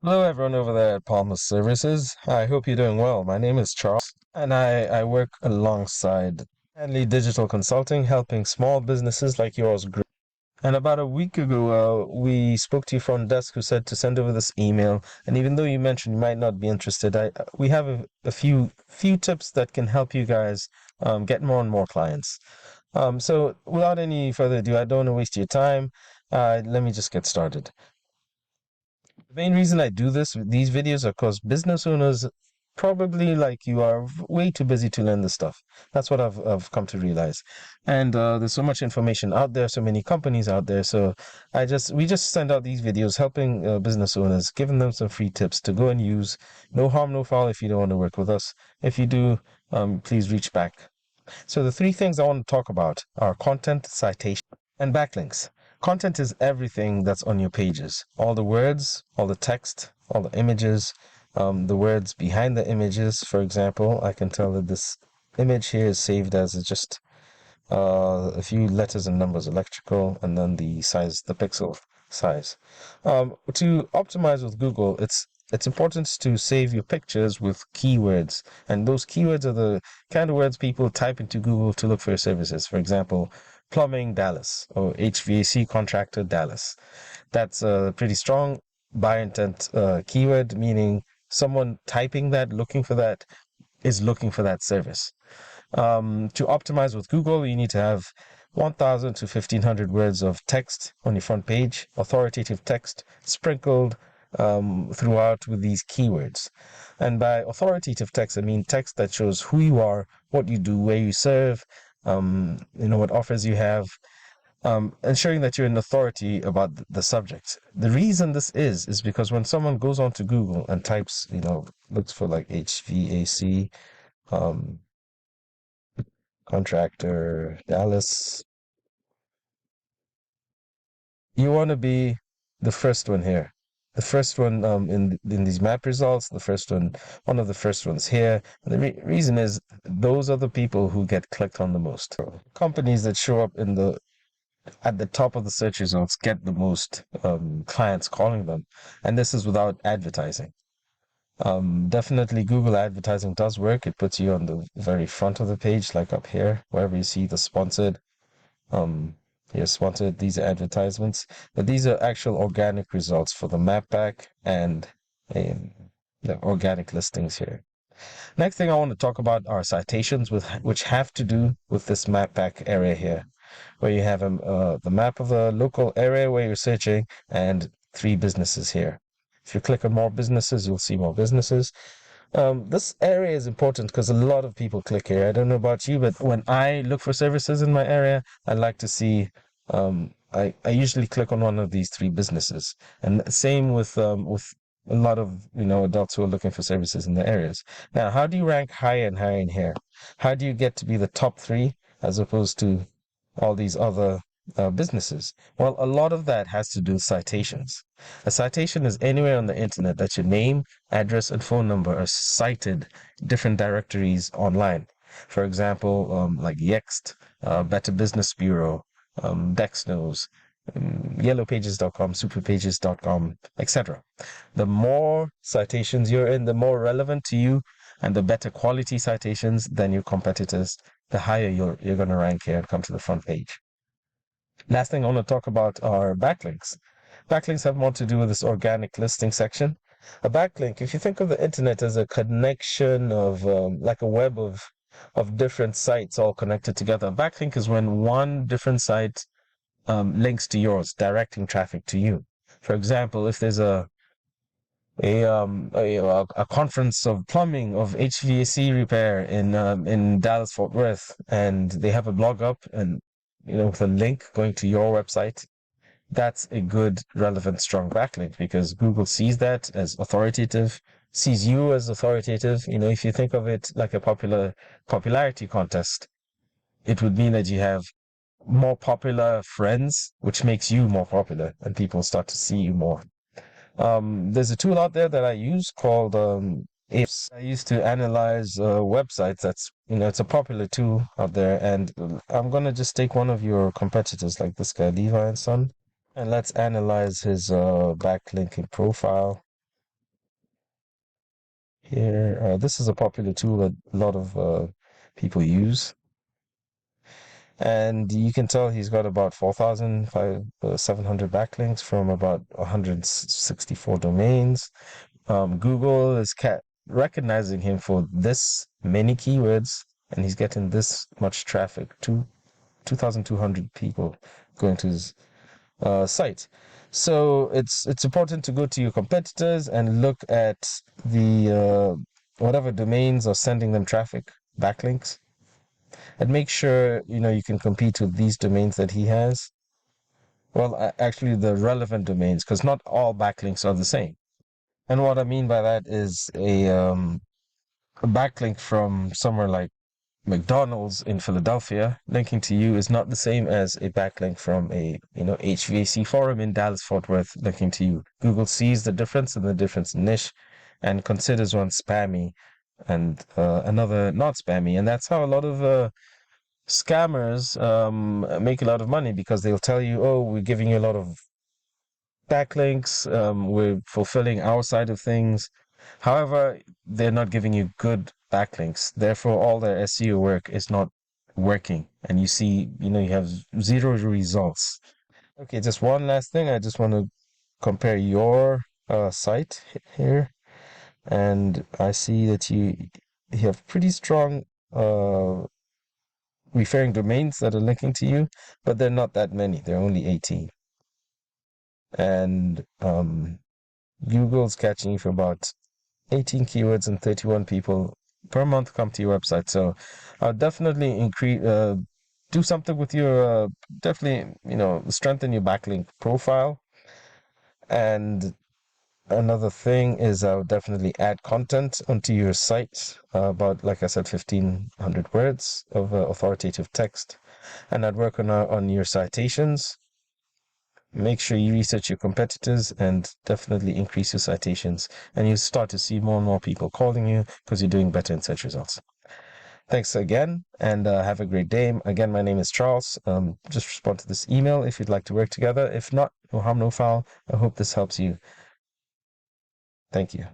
Hello, everyone over there at Palmer Services. I hope you're doing well. My name is Charles, and I work alongside Stanley Digital Consulting, helping small businesses like yours grow. And about a week ago, we spoke to your front desk who said to send over this email. And even though you mentioned you might not be interested, we have a few tips that can help you guys get more and more clients. So without any further ado, I don't want to waste your time. Let me just get started. The main reason I do these videos are because business owners probably like you are way too busy to learn this stuff. That's what I've come to realize. And there's so much information out there, so many companies out there. So we just send out these videos helping business owners, giving them some free tips to go and use. No harm, no foul if you don't want to work with us. If you do, please reach back. So the three things I want to talk about are content, citation, and backlinks. Content is everything that's on your pages. All the words, all the text, all the images, the words behind the images. For example, I can tell that this image here is saved as just a few letters and numbers, electrical, and then the size, the pixel size. To optimize with Google, it's important to save your pictures with keywords, and those keywords are the kind of words people type into Google to look for your services. For example, plumbing Dallas or HVAC contractor Dallas. That's a pretty strong buyer intent keyword, meaning someone typing that, looking for that, is looking for that service. To optimize with Google, you need to have 1,000 to 1,500 words of text on your front page, authoritative text sprinkled throughout with these keywords. And by authoritative text, I mean text that shows who you are, what you do, where you serve, what offers you have, ensuring that you're an authority about the subject. The reason this is because when someone goes onto Google and types, looks for like HVAC, um, contractor, Dallas. You want to be the first one here. The first one in these map results, one of the first ones here. And the reason is those are the people who get clicked on the most. Companies that show up at the top of the search results get the most clients calling them, and this is without advertising. Definitely Google advertising does work. It puts you on the very front of the page, like up here, wherever you see the sponsored. Um, you're sponsored. These are advertisements, but these are actual organic results for the map pack and um, the organic listings here. Next thing I want to talk about are citations, which have to do with this map pack area here, where you have the map of the local area where you're searching and three businesses here. If you click on more businesses, you'll see more businesses. This area is important because a lot of people click here. I don't know about you, but when I look for services in my area, I like to see. I usually click on one of these three businesses, and same with a lot of adults who are looking for services in their areas. Now, how do you rank higher and higher in here? How do you get to be the top three as opposed to all these other businesses? Well, a lot of that has to do with citations. A citation is anywhere on the internet that your name, address, and phone number are cited in different directories online. For example, like Yext, Better Business Bureau, Dexnos, yellowpages.com, superpages.com, etc. The more citations you're in, the more relevant to you and the better quality citations than your competitors, the higher you're going to rank here and come to the front page. Last thing I want to talk about are backlinks. Backlinks have more to do with this organic listing section. A backlink, if you think of the internet as a connection of like a web of different sites all connected together, a backlink is when one different site links to yours, directing traffic to you. For example, if there's a conference of plumbing of HVAC repair in Dallas Fort Worth, and they have a blog up and with a link going to your website, that's a good, relevant, strong backlink because Google sees that as authoritative, sees you as authoritative. If you think of it like a popularity contest, it would mean that you have more popular friends, which makes you more popular, and people start to see you more. There's a tool out there that I use called Apes. I used to analyze websites. It's a popular tool out there, and I'm gonna just take one of your competitors, like this guy, Levi and Son, and let's analyze his backlinking profile. here. This is a popular tool that a lot of people use. And you can tell he's got about 4,700 backlinks from about 164 domains. Google is recognizing him for this many keywords, and he's getting this much traffic, 2,200 people going to his site. So it's important to go to your competitors and look at the whatever domains are sending them traffic, backlinks, and make sure you can compete with these domains that he has. Well, actually, the relevant domains, because not all backlinks are the same. And what I mean by that is a backlink from somewhere like McDonald's in Philadelphia linking to you is not the same as a backlink from a HVAC forum in Dallas Fort Worth linking to you. Google sees the difference and the difference in niche and considers one spammy and another not spammy. And that's how a lot of scammers make a lot of money, because they'll tell you, oh, we're giving you a lot of backlinks, we're fulfilling our side of things. However, they're not giving you good backlinks. Therefore, all their SEO work is not working. And you see, you have zero results. Okay, just one last thing. I just want to compare your site here. And I see that you have pretty strong referring domains that are linking to you, but they're not that many. They're only 18. And Google's catching you for about 18 keywords and 31 people per month come to your website. So I'll definitely do something with your, definitely, strengthen your backlink profile. And another thing is I'll definitely add content onto your site, about, like I said, 1,500 words of authoritative text. And I'd work on your citations. Make sure you research your competitors and definitely increase your citations. And you start to see more and more people calling you because you're doing better in search results. Thanks again, and have a great day. Again, my name is Charles. Just respond to this email if you'd like to work together. If not, no harm, no foul. I hope this helps you. Thank you.